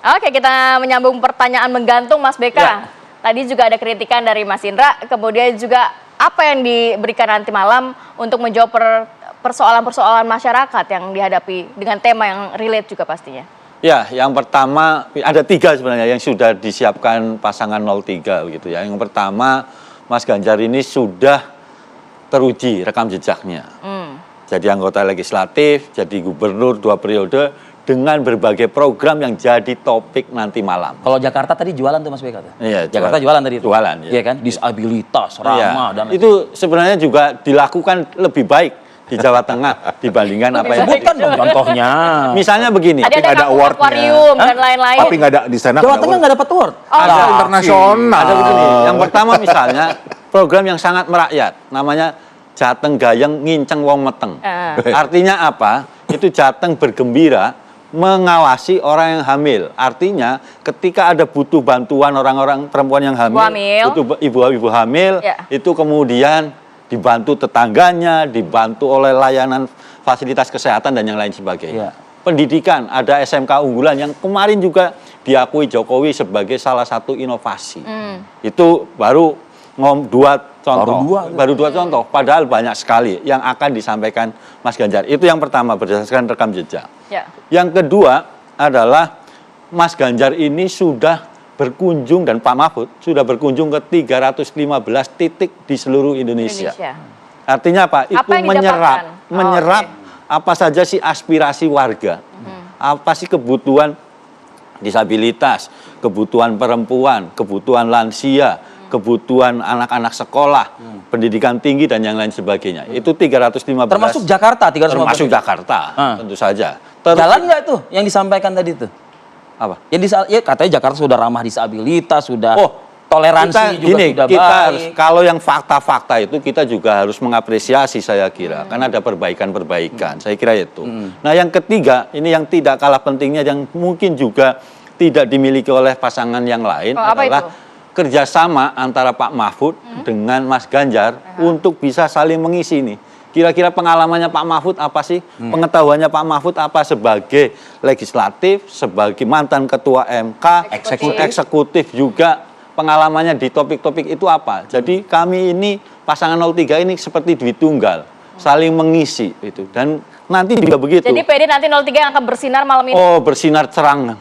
Oke, kita menyambung pertanyaan menggantung Mas Beka. Ya. Tadi juga ada kritikan dari Mas Indra, kemudian juga apa yang diberikan nanti malam untuk menjawab persoalan-persoalan masyarakat yang dihadapi dengan tema yang relate juga pastinya. Ya, yang pertama ada 3 sebenarnya yang sudah disiapkan pasangan 03 gitu ya. Yang pertama, Mas Ganjar ini sudah teruji rekam jejaknya. Jadi anggota legislatif, jadi gubernur 2 periode dengan berbagai program yang jadi topik nanti malam. Kalau Jakarta tadi jualan tuh Mas Beka. Iya, Jakarta jualan tadi. Jualan, ya. Iya kan? Disabilitas, ramah dan itu sebenarnya juga dilakukan lebih baik di Jawa Tengah dibandingkan apa yang sebutkan dong contohnya. Misalnya begini. Tadi nggak ada ada awardnya. akuarium dan lain-lain. Tapi nggak ada di sana. Jawa Tengah nggak dapat award. Ada internasional. Ada begini. Yang pertama misalnya program yang sangat merakyat, namanya Jateng Gayeng Nginceng Wong Meteng. Artinya apa? Itu Jateng bergembira mengawasi orang yang hamil. Artinya ketika ada butuh bantuan orang-orang perempuan yang hamil, butuh ibu-ibu hamil, itu kemudian dibantu tetangganya, dibantu oleh layanan fasilitas kesehatan dan yang lain sebagainya. Pendidikan, ada SMK unggulan yang kemarin juga diakui Jokowi sebagai salah satu inovasi. Itu baru 2 contoh. Baru 2 contoh, padahal banyak sekali yang akan disampaikan Mas Ganjar. Itu yang pertama berdasarkan rekam jejak. Yang kedua adalah Mas Ganjar ini sudah berkunjung dan Pak Mahfud sudah berkunjung ke 315 titik di seluruh Indonesia. Artinya apa? Itu menyerap apa saja sih aspirasi warga. Apa sih kebutuhan disabilitas, kebutuhan perempuan, kebutuhan lansia, kebutuhan anak-anak sekolah, pendidikan tinggi dan yang lain sebagainya. Itu 315. Termasuk Jakarta 315. Termasuk Jakarta, tentu saja. Jalan nggak tuh yang disampaikan tadi tuh? Apa? Ya katanya Jakarta sudah ramah disabilitas, sudah toleransi juga sudah kita baik. Harus, kalau yang fakta-fakta itu kita juga harus mengapresiasi saya kira, karena ada perbaikan-perbaikan. Saya kira itu. Nah, yang ketiga, ini yang tidak kalah pentingnya yang mungkin juga tidak dimiliki oleh pasangan yang lain adalah kerjasama antara Pak Mahfud dengan Mas Ganjar untuk bisa saling mengisi nih. Kira-kira pengalamannya Pak Mahfud apa sih? Pengetahuannya Pak Mahfud apa sebagai legislatif, sebagai mantan ketua MK, eksekutif juga pengalamannya di topik-topik itu apa? Jadi kami ini pasangan 03 ini seperti duit tunggal, saling mengisi itu. Dan nanti juga begitu. Jadi PD nanti 03 yang akan bersinar malam ini. Oh, bersinar cerang.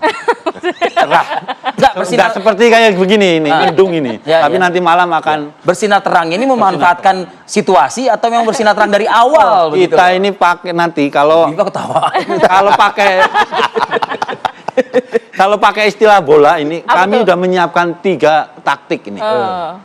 Cerah. Bersinar seperti kayak begini ini, mendung ini. Tapi nanti malam akan bersinar terang ini memanfaatkan situasi atau memang bersinar terang dari awal? Kita ini pakai nanti kalau kalau pakai istilah bola ini kami sudah menyiapkan 3 taktik ini.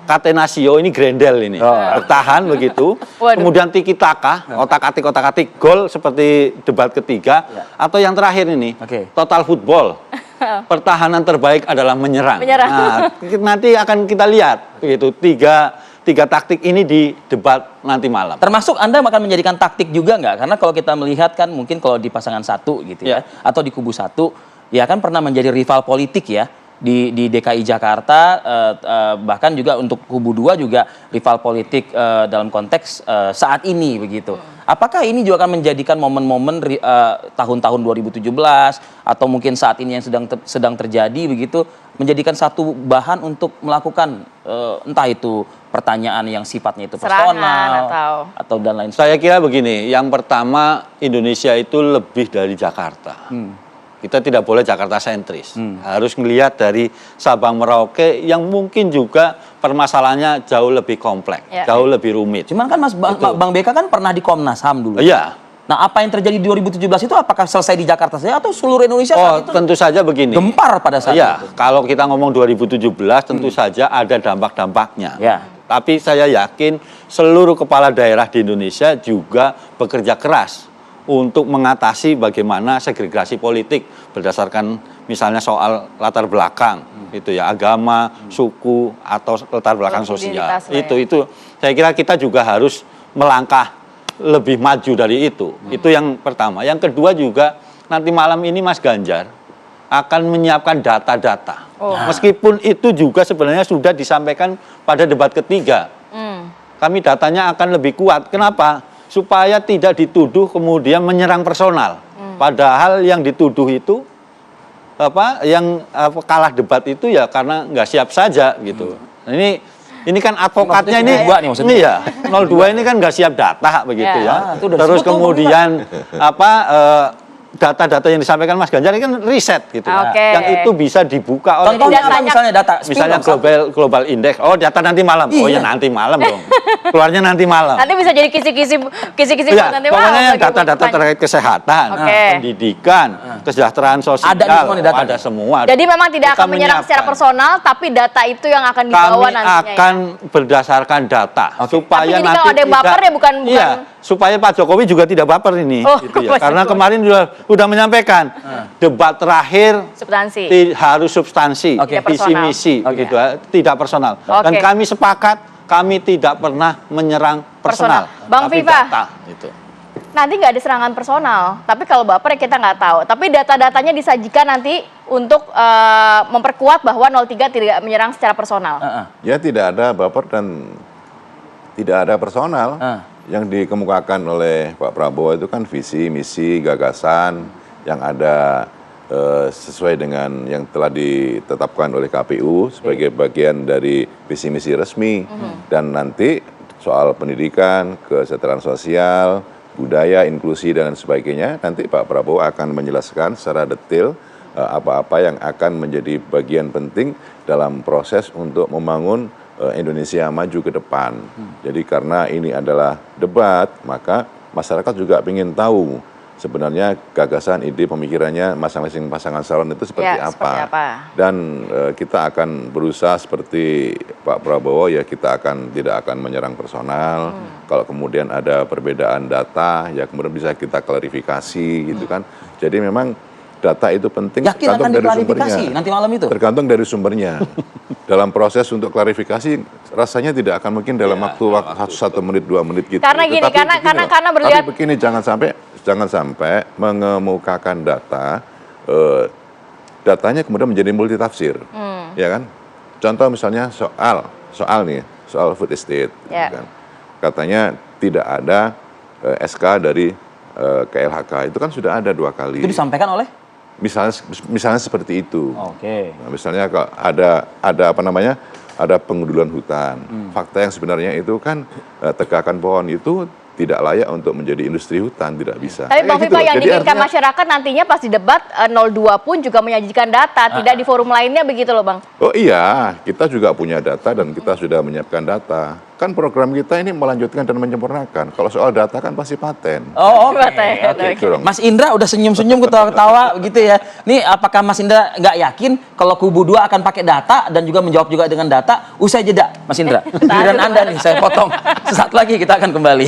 Catenaccio ini Grendel ini. Bertahan begitu. Kemudian tiki taka, otak-atik gol seperti debat ketiga atau yang terakhir ini total football. Pertahanan terbaik adalah menyerang. Nah, nanti akan kita lihat begitu 3 taktik ini di debat nanti malam. Termasuk Anda akan menjadikan taktik juga nggak? Karena kalau kita melihat kan mungkin kalau di pasangan 1 gitu ya, atau di kubu 1 ya kan pernah menjadi rival politik ya di DKI Jakarta, bahkan juga untuk kubu 2 juga rival politik dalam konteks saat ini begitu. Apakah ini juga akan menjadikan momen-momen tahun-tahun 2017 atau mungkin saat ini yang sedang terjadi begitu menjadikan satu bahan untuk melakukan entah itu pertanyaan yang sifatnya itu personal atau dan lain sebagainya? Saya kira begini, yang pertama Indonesia itu lebih dari Jakarta. Kita tidak boleh Jakarta sentris. Harus melihat dari Sabang Merauke yang mungkin juga permasalahannya jauh lebih kompleks, jauh lebih rumit. Cuman kan Bang Beka kan pernah di Komnas HAM dulu. Iya. Nah, apa yang terjadi di 2017 itu apakah selesai di Jakarta saja atau seluruh Indonesia saat itu? Tentu saja begini. Gempar pada saat itu. Kalau kita ngomong 2017 tentu saja ada dampak-dampaknya. Tapi saya yakin seluruh kepala daerah di Indonesia juga bekerja keras untuk mengatasi bagaimana segregasi politik berdasarkan misalnya soal latar belakang itu ya, agama, suku atau latar belakang sosial. Itu saya kira kita juga harus melangkah lebih maju dari itu. Itu yang pertama. Yang kedua juga nanti malam ini Mas Ganjar akan menyiapkan data-data. Meskipun itu juga sebenarnya sudah disampaikan pada debat ketiga. Kami datanya akan lebih kuat. Kenapa? Supaya tidak dituduh kemudian menyerang personal. Padahal yang dituduh itu kalah debat itu ya karena nggak siap saja gitu. Nah, ini kan advokatnya ini, maksudnya. iya 02 ini kan nggak siap data begitu ya. Itu udah Terus disebut tuh, kemudian data-data yang disampaikan Mas Ganjar ini kan riset gitu. Oke. Yang itu bisa dibuka oleh Contohnya apa misalnya data? misalnya global index. Oh, data nanti malam. Oh ya Iya. nanti malam dong. Keluarnya nanti malam. Nanti bisa jadi kisi-kisi Iya, nanti pokoknya yang bagi data-data kampanye. terkait kesehatan, Oke. pendidikan, kesejahteraan sosial, Ada di semua nih data. ada semua. Jadi memang tidak Kita akan menyerang secara menyiapkan. personal, tapi data itu yang akan dibawa Kami nantinya. akan berdasarkan data supaya Tapi jadi nanti kalau ada yang baper ya bukan iya, supaya Pak Jokowi juga tidak baper ini Oh, gitu ya. Pak Karena Jokowi. kemarin sudah menyampaikan debat terakhir Substansi. harus substansi, Oke. Tidak visi personal. misi Oke. gitu ya, tidak personal. Dan Oke. kami sepakat kami tidak pernah menyerang personal. Bang tapi Viva. data gitu. Nanti nggak ada serangan personal, tapi kalau baper ya kita nggak tahu. Tapi data-datanya disajikan nanti untuk memperkuat bahwa 03 tidak menyerang secara personal. Ya tidak ada baper dan tidak ada personal. Yang dikemukakan oleh Pak Prabowo itu kan visi, misi, gagasan yang ada sesuai dengan yang telah ditetapkan oleh KPU sebagai bagian dari visi misi resmi. Dan nanti soal pendidikan, kesejahteraan sosial, budaya, inklusi dan sebagainya, nanti Pak Prabowo akan menjelaskan secara detail apa-apa yang akan menjadi bagian penting dalam proses untuk membangun Indonesia maju ke depan. Jadi karena ini adalah debat, maka masyarakat juga ingin tahu sebenarnya gagasan, ide, pemikirannya masing-masing pasangan calon itu seperti Ya, apa. seperti apa. Dan kita akan berusaha seperti Pak Prabowo, ya kita tidak akan menyerang personal. Kalau kemudian ada perbedaan data, ya kemudian bisa kita klarifikasi gitu kan. Jadi memang data itu penting, Yakin akan diklarifikasi nanti malam itu? Tergantung dari sumbernya. Dalam proses untuk klarifikasi, rasanya tidak akan mungkin dalam waktu 1 menit, 2 menit gitu. Karena gini, Tetapi begini loh, karena berlihat- tapi begini, jangan sampai mengemukakan data, datanya kemudian menjadi multitafsir, ya kan? Contoh misalnya soal food estate, gitu Ya. kan. Katanya tidak ada SK dari KLHK, itu kan sudah ada 2 kali. Itu disampaikan oleh? Misalnya seperti itu. Oke. Nah, misalnya kalau ada pengundulan hutan. Fakta yang sebenarnya itu kan tegakan pohon itu tidak layak untuk menjadi industri hutan, tidak bisa. Tapi Bang Kayak Viva gitu. yang Jadi diinginkan artinya- masyarakat nantinya pas di debat 02 pun juga menyajikan data, tidak di forum lainnya begitu loh Bang. Oh iya, kita juga punya data dan kita sudah menyiapkan data. Kan program kita ini melanjutkan dan menyempurnakan. Kalau soal data kan pasti paten. Oh, oke. Oke. Oke. Gitu dong. Mas Indra udah senyum-senyum ketawa-ketawa gitu ya. Nih apakah Mas Indra nggak yakin kalau kubu 2 akan pakai data dan juga menjawab juga dengan data? Usai jeda, Mas Indra. Giliran Anda nih saya potong. Sesaat lagi kita akan kembali.